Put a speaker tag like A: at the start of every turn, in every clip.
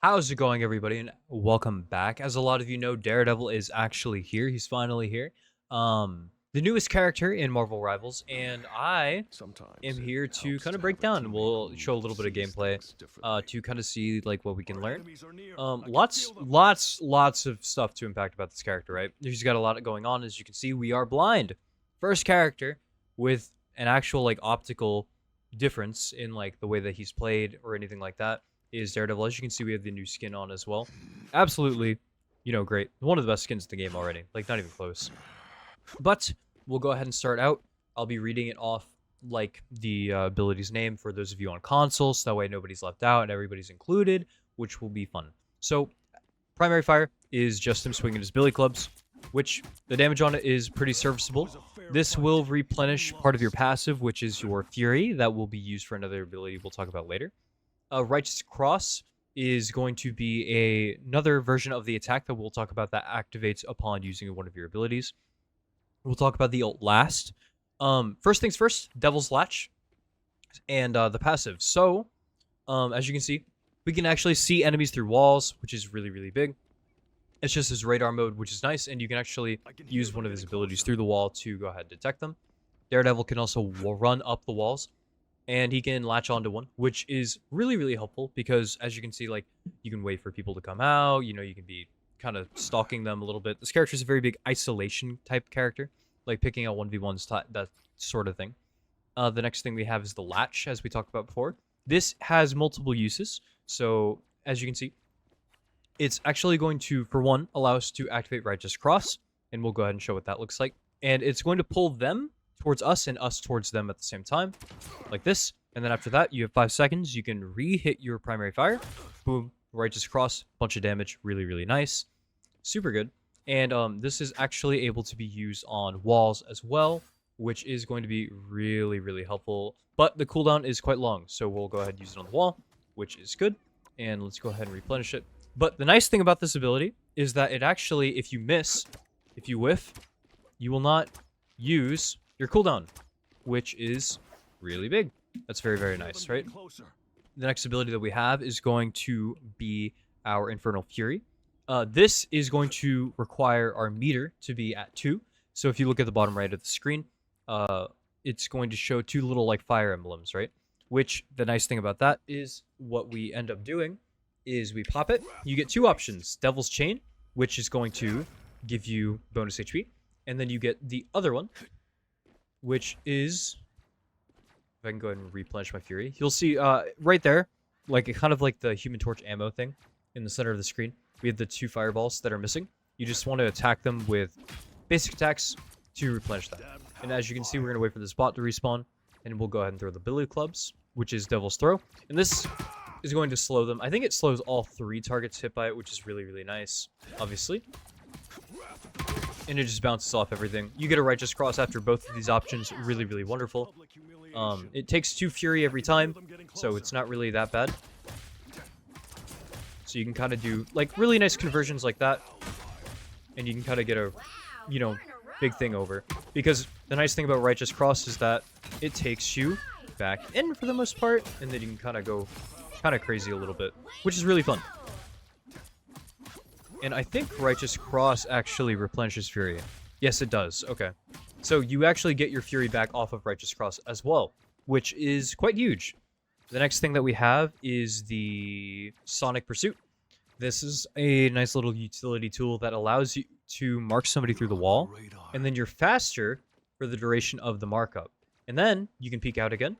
A: How's it going, everybody, and welcome back. As a lot of you know, Daredevil is actually here. He's finally here. The newest character in Marvel Rivals, and I am
B: Sometimes it
A: here to
B: helps
A: kind
B: to
A: of break
B: have a
A: down.
B: teammate
A: We'll
B: who
A: show a little bit of
B: sees
A: gameplay,
B: things differently.
A: to kind of see like what we can
B: Our
A: learn.
B: enemies are near. I can
A: Lots,
B: feel them.
A: lots of stuff to impact about this character, right? He's got a lot going on. As you can see, we are blind. First character with an actual like optical difference in like the way that he's played or anything like that is Daredevil. As you can see, we have the new skin on as well. Absolutely, great. One of the best skins in the game already. Like, not even close. But we'll go ahead and start out. I'll be reading it off like the ability's name for those of you on consoles, so that way nobody's left out and everybody's included, which will be fun. So, primary fire is just him swinging his billy clubs, which the damage on it is pretty serviceable. This will replenish part of your passive, which is your fury, that will be used for another ability we'll talk about later. Righteous Cross is going to be another version of the attack that we'll talk about that activates upon using one of your abilities. We'll talk about the ult last. First things first, Devil's Latch and the passive. So, as you can see, we can actually see enemies through walls, which is really, really big. It's just his radar mode, which is nice, and you can actually use one of his abilities through the wall to go ahead and detect them. Daredevil can also run up the walls, and he can latch onto one, which is really, really helpful because, as you can see, like, you can wait for people to come out, you can be kind of stalking them a little bit. This character is a very big isolation type character, like picking out 1v1s, that sort of thing. The next thing we have is the latch, as we talked about before. This has multiple uses, so as you can see, it's actually going to, for one, allow us to activate Righteous Cross, and we'll go ahead and show what that looks like. And it's going to pull them towards us and us towards them at the same time, like this. And then after that, you have 5 seconds. You can re-hit your primary fire. Boom, Righteous Cross, bunch of damage, really, really nice. Super good. And this is actually able to be used on walls as well, which is going to be really, really helpful. But the cooldown is quite long, so we'll go ahead and use it on the wall, which is good. And let's go ahead and replenish it. But the nice thing about this ability is that it actually, if you miss, if you whiff, you will not use your cooldown, which is really big. That's very, very nice, right? The next ability that we have is going to be our Infernal Fury. This is going to require our meter to be at 2. So if you look at the bottom right of the screen, it's going to show 2 little like fire emblems, right? Which the nice thing about that is what we end up doing is we pop it. You get 2 options. Devil's Chain, which is going to give you bonus HP. And then you get the other one, which is... If I can go ahead and replenish my Fury. You'll see right there, like kind of like the Human Torch ammo thing in the center of the screen. We have the 2 fireballs that are missing. You just want to attack them with basic attacks to replenish that. And as you can see, we're going to wait for this bot to respawn. And we'll go ahead and throw the billy clubs, which is Devil's Throw. And this is going to slow them. I think it slows all 3 targets hit by it, which is really, really nice, obviously. And it just bounces off everything. You get a Righteous Cross after both of these options. Really, really wonderful. It takes 2 Fury every time, so it's not really that bad. So you can kind of do, like, really nice conversions like that. And you can kind of get a, big thing over. Because the nice thing about Righteous Cross is that it takes you back in for the most part. And then you can kind of go kind of crazy a little bit, which is really fun. And I think Righteous Cross actually replenishes Fury. Yes, it does. Okay. So you actually get your Fury back off of Righteous Cross as well, which is quite huge. The next thing that we have is the Sonic Pursuit. This is a nice little utility tool that allows you to mark somebody through the wall, and then you're faster for the duration of the markup. And then you can peek out again,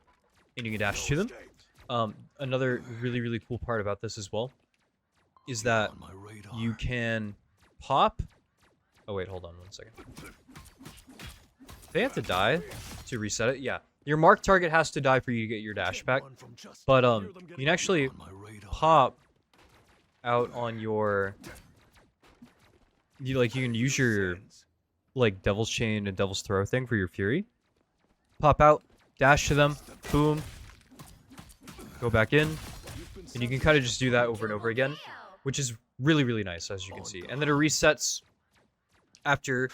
A: and you can dash to them. Another really, really cool part about this as well is that you can pop... Oh, wait, hold on 1 second. They have to die to reset it? Yeah. Your marked target has to die for you to get your dash back. But, you can actually pop out on your... You can use your, like, Devil's Chain and Devil's Throw thing for your Fury. Pop out, dash to them, boom. Go back in. And you can kind of just do that over and over again, which is really, really nice, as you can see. And then it resets after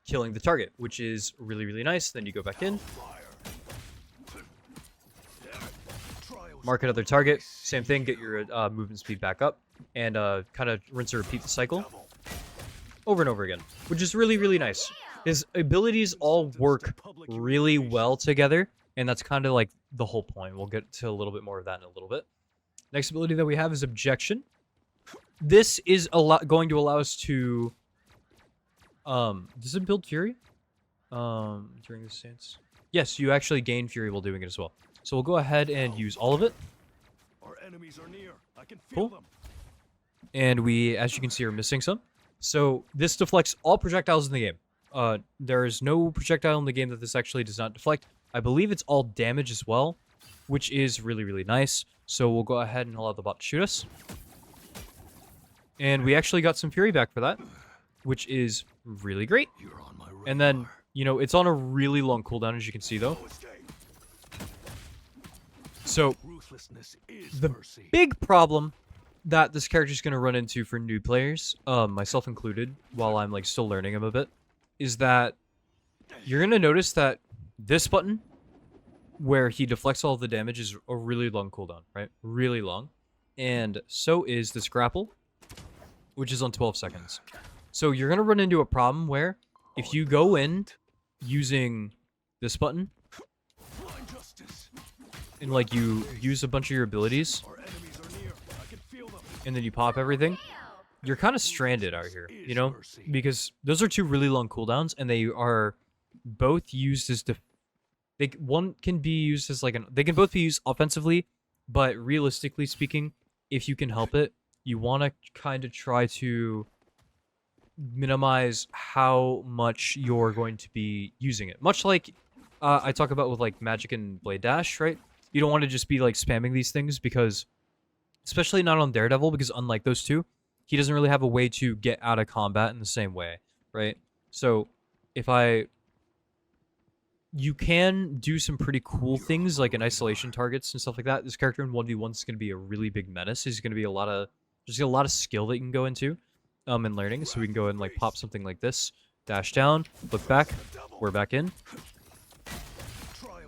A: killing the target, which is really, really nice. Then you go back in. mark another target, same thing, get your movement speed back up, and kind of rinse and repeat the cycle over and over again, which is really, really nice. His abilities all work really well together, and that's kind of like the whole point. We'll get to a little bit more of that in a little bit. Next ability that we have is Objection. This is going to allow us to... does it build Fury? During this stance? Yes, you actually gain Fury while doing it as well. So we'll go ahead and use all of it.
B: Our enemies are near. I can feel them.
A: And we, as you can see, are missing some. So this deflects all projectiles in the game. There is no projectile in the game that this actually does not deflect. I believe it's all damage as well, which is really, really nice. So we'll go ahead and allow the bot to shoot us. And we actually got some Fury back for that, which is really great. And then, you know, it's on a really long cooldown, as you can see, though. So, the big problem that this character is going to run into for new players, myself included, while I'm, like, still learning him a bit, is that you're going to notice that this button, where he deflects all of the damage, is a really long cooldown, right? Really long. And so is this grapple, which is on 12 seconds. So you're going to run into a problem where if you go in using this button and like you use a bunch of your abilities and then you pop everything, you're kind of stranded out here, you know? Because those are two really long cooldowns and they are both used as one can be used as like they can both be used offensively, but realistically speaking, if you can help it, you want to kind of try to minimize how much you're going to be using it. Much like I talk about with like magic and blade dash, right? You don't want to just be like spamming these things because, especially not on Daredevil, because unlike those two, he doesn't really have a way to get out of combat in the same way, right? So you can do some pretty cool things like in isolation targets and stuff like that. This character in 1v1 is going to be a really big menace. He's going to be a lot of skill that you can go into in learning. So we can go and like pop something like this, dash down, look back, we're back in,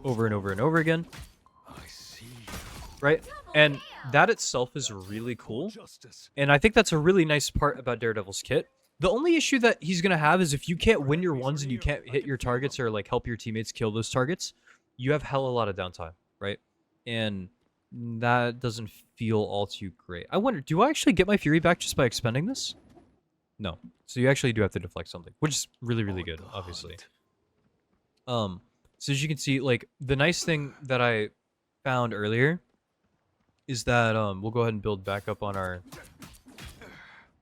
A: over and over and over again, right? And that itself is really cool. And I think that's a really nice part about Daredevil's kit. The only issue that he's going to have is if you can't win your ones and you can't hit your targets or like help your teammates kill those targets, you have hell a lot of downtime, right? And that doesn't feel all too great. I wonder, do I actually get my Fury back just by expending this? No. So you actually do have to deflect something, which is really, really good, obviously. So as you can see, like, the nice thing that I found earlier is that, we'll go ahead and build back up on our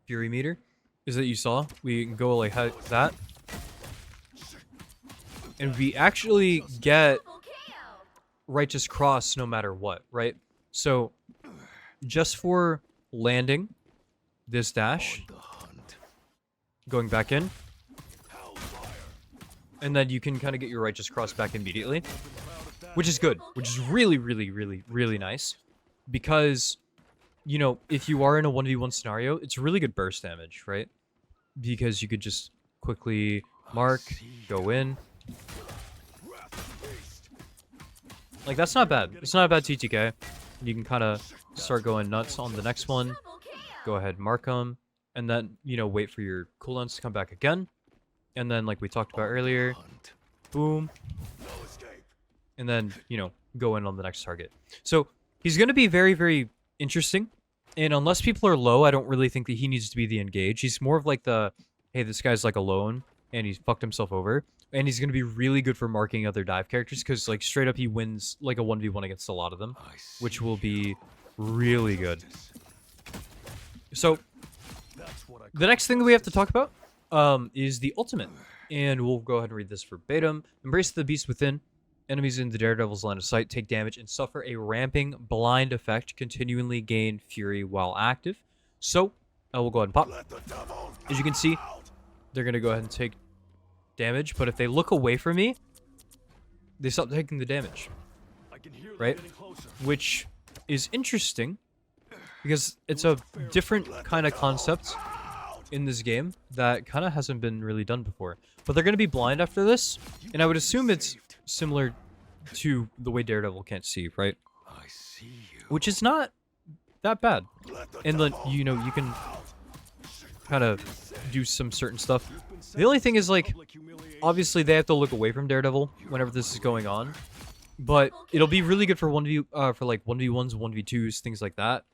A: Fury meter, is that you saw, we can go like that. And we actually get Righteous Cross no matter what, right? So, just for landing this dash, going back in, and then you can kind of get your Righteous Cross back immediately, which is good, which is really, really, really, really nice, because, you know, if you are in a 1v1 scenario, it's really good burst damage, right? Because you could just quickly mark, go in. Like, that's not bad. It's not a bad TTK. You can kind of start going nuts on the next one. Go ahead, mark them. And then, you know, wait for your cooldowns to come back again. And then, like we talked about earlier, boom. And then, you know, go in on the next target. So, he's going to be very, very interesting. And unless people are low, I don't really think that he needs to be the engage. He's more of like the, hey, this guy's like alone, and he's fucked himself over. And he's going to be really good for marking other dive characters, because like straight up he wins like a 1v1 against a lot of them, which will be really good. So, the next thing that we have to talk about is the ultimate. And we'll go ahead and read this verbatim. Embrace the beast within. Enemies in the Daredevil's line of sight take damage and suffer a ramping blind effect, continually gain Fury while active. So, we'll go ahead and pop. As you can see, they're going to go ahead and take damage, but if they look away from me, they stop taking the damage. Right? Which is interesting, because it's a different kind of concept in this game that kind of hasn't been really done before. But they're going to be blind after this, and I would assume it's similar to the way Daredevil can't see, right?
B: I see you.
A: which is not that bad. And then, you know, you can kind of do some certain stuff. The only thing is, like, obviously they have to look away from Daredevil whenever this is going on. But it'll be really good for for like 1v1s, 1v2s, things like that.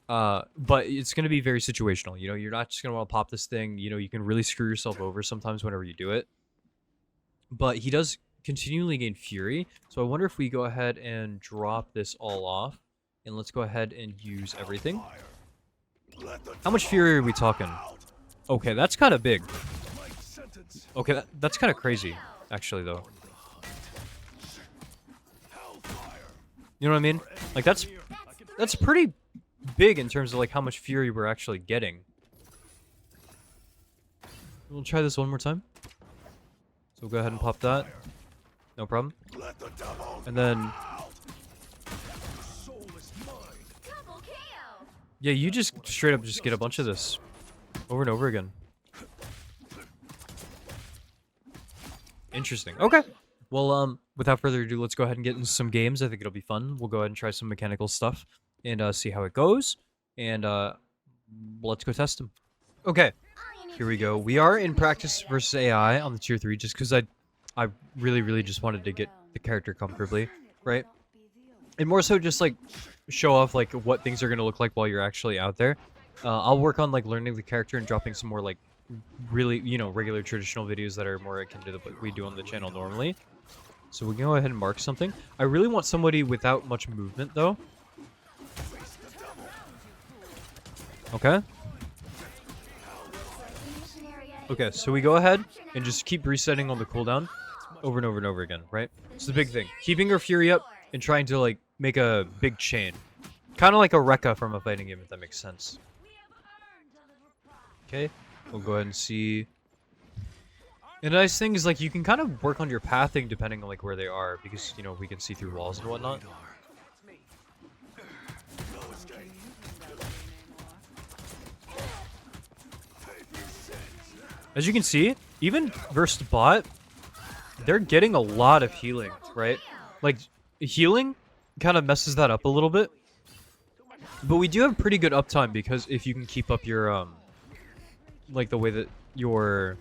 A: But it's going to be very situational. You know, you're not just going to want to pop this thing. You know, you can really screw yourself over sometimes whenever you do it. But he does continually gain fury. So I wonder if we go ahead and drop this all off. And let's go ahead and use everything. How much fury are we talking? Okay, that's kind of big. Okay, that's kind of crazy, actually, though. You know what I mean? Like, that's pretty big in terms of, like, how much fury we're actually getting. We'll try this one more time. So we'll go ahead and pop that. No problem. And then... yeah, you just straight up just get a bunch of this. Over and over again. Interesting. Okay. Well, without further ado, let's go ahead and get into some games. I think it'll be fun. We'll go ahead and try some mechanical stuff and see how it goes. And let's go test them. Okay. Here we go. We are in practice versus AI on the tier 3 just because I really just wanted to get the character comfortably, right? And more so just like show off like what things are going to look like while you're actually out there. I'll work on like learning the character and dropping some more like really, you know, regular traditional videos that are more akin to what we do on the channel normally. So we can go ahead and mark something. I really want somebody without much movement though. Okay. Okay, so we go ahead and just keep resetting on the cooldown over and over and over again, right? It's the big thing. Keeping her fury up and trying to like make a big chain. Kind of like a Rekka from a fighting game, if that makes sense. Okay, we'll go ahead and see. And the nice thing is like you can kind of work on your pathing depending on like where they are because, you know, we can see through walls and whatnot. As you can see, even versus bot, they're getting a lot of healing, right? Like, healing kind of messes that up a little bit. But we do have pretty good uptime because if you can keep up your, like the way that your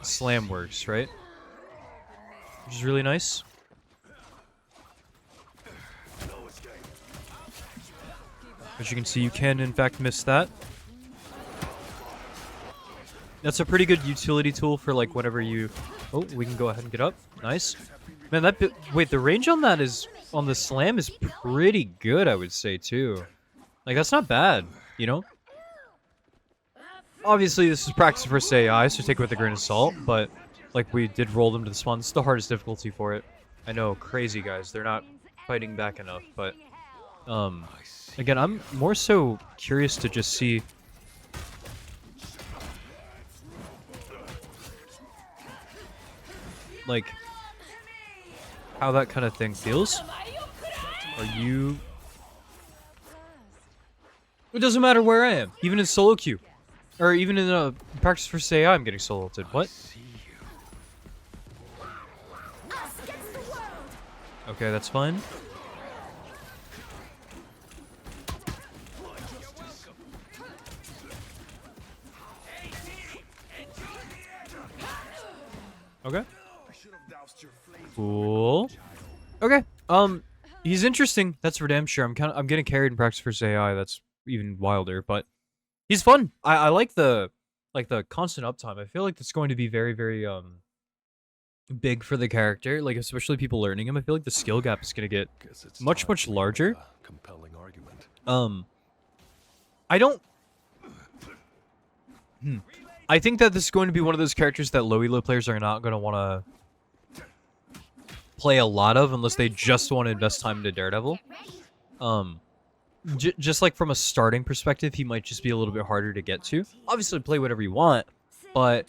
A: slam works, right? Which is really nice. As you can see, you can in fact miss that. That's a pretty good utility tool for like whenever you... oh, we can go ahead and get up. Nice. Man, that bit... wait, the range on that is... on the slam is pretty good, I would say, too. Like, that's not bad, you know? Obviously, this is practice versus AI, so take it with a grain of salt, but, like, we did roll them to the spawn. It's the hardest difficulty for it. I know, crazy guys. They're not fighting back enough, but... again, I'm more so curious to just see... like, how that kind of thing feels. Are you... it doesn't matter where I am. Even in solo queue. Or even in practice for AI, I'm getting solo ulted. What? Okay, that's fine. Okay. Cool. Okay. He's interesting. That's for damn sure. I'm getting carried in practice versus AI. That's even wilder, but he's fun. I like the constant uptime. I feel like that's going to be very, very big for the character. Like especially people learning him. I feel like the skill gap is gonna get much larger.
B: Compelling argument.
A: I don't. I think that this is going to be one of those characters that low elo players are not going to want to play a lot of unless they just want to invest time into Daredevil. Just like from a starting perspective, he might just be a little bit harder to get to. Obviously, play whatever you want, but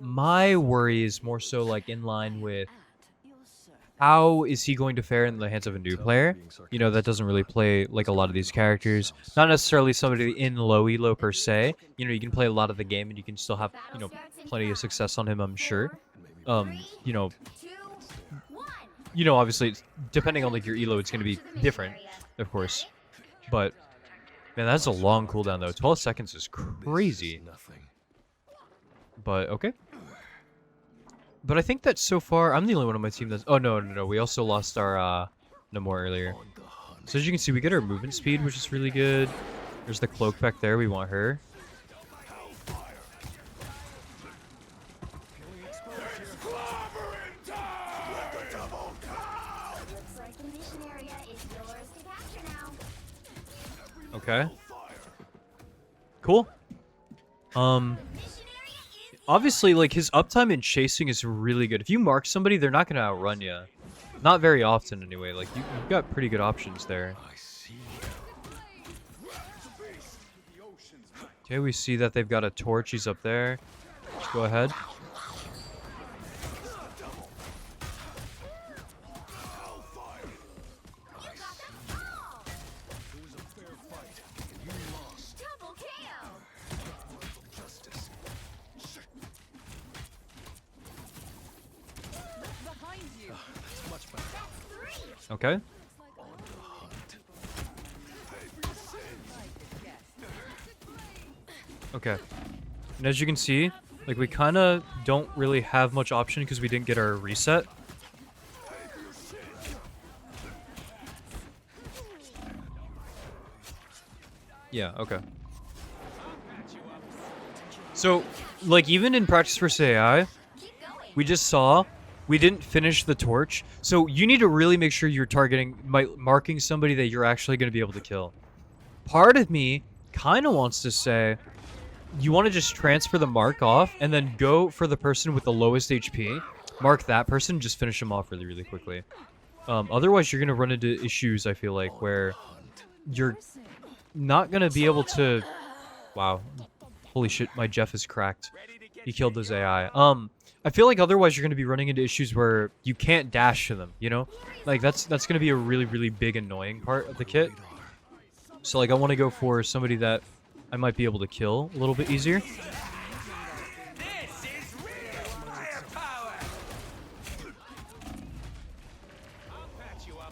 A: my worry is more so like in line with how is he going to fare in the hands of a new player? You know, that doesn't really play like a lot of these characters. Not necessarily somebody in low elo per se. You know, you can play a lot of the game and you can still have, you know, plenty of success on him, I'm sure. You know, obviously, depending on like your elo, it's going to be different. of course. But man, that's a long cooldown though. 12 seconds is crazy.
B: Nothing.
A: But okay. But I think that so far, I'm the only one on my team that's... Oh, no. We also lost our, Namor earlier.
B: On the hunt.
A: So as you can see, we get our movement speed, which is really good. There's the cloak back there. We want her. Okay. Cool. Obviously, like, his uptime in chasing is really good. If you mark somebody, they're not going to outrun you. Not very often, anyway. Like, you've got pretty good options there.
B: I see.
A: Okay, we see that they've got a torch. He's up there. Let's go ahead. Okay. Okay. And as you can see, like, we kind of don't really have much option because we didn't get our reset. Yeah, okay. So, like, even in practice versus AI, we just saw we didn't finish the torch. So you need to really make sure you're targeting, marking somebody that you're actually going to be able to kill. Part of me kind of wants to say, you want to just transfer the mark off and then go for the person with the lowest HP. Mark that person, just finish them off really, really quickly. Otherwise, you're going to run into issues, I feel like, where you're not going to be able to... Wow. Holy shit, my Jeff is cracked. He killed those AI. I feel like otherwise you're going to be running into issues where you can't dash to them, you know? Like, that's going to be a really, really big annoying part of the kit. So, like, I want to go for somebody that I might be able to kill a little bit easier.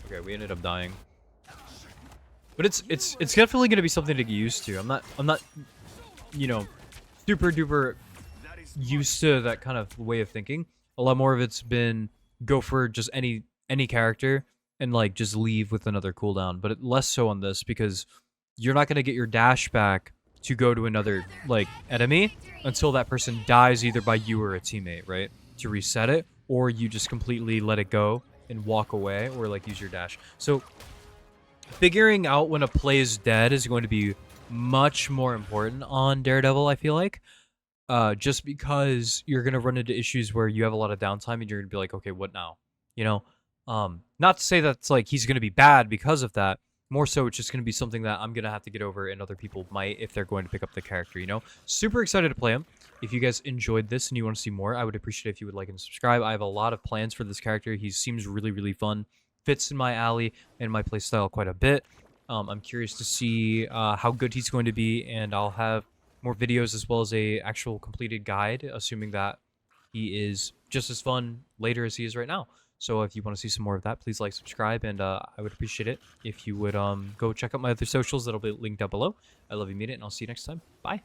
A: Okay, we ended up dying. But it's definitely going to be something to get used to. I'm not, you know, super duper used to that kind of way of thinking. A lot more of it's been go for just any character and, like, just leave with another cooldown, but less so on this because you're not going to get your dash back to go to another, like, enemy until that person dies either by you or a teammate, right? To reset it, or you just completely let it go and walk away, or, like, use your dash. So figuring out when a play is dead is going to be much more important on Daredevil, I feel like. Just because you're going to run into issues where you have a lot of downtime and you're going to be like, okay, what now? You know? Not to say that's like he's going to be bad because of that. More so, it's just going to be something that I'm going to have to get over and other people might if they're going to pick up the character, you know? Super excited to play him. If you guys enjoyed this and you want to see more, I would appreciate it if you would like and subscribe. I have a lot of plans for this character. He seems really, really fun. Fits in my alley and my playstyle quite a bit. I'm curious to see how good he's going to be, and I'll have more videos as well as a actual completed guide, assuming that he is just as fun later as he is right now. So if you want to see some more of that, please like, subscribe, and I would appreciate it if you would go check out my other socials that'll be linked down below. I love you, meet it, and I'll see you next time. Bye.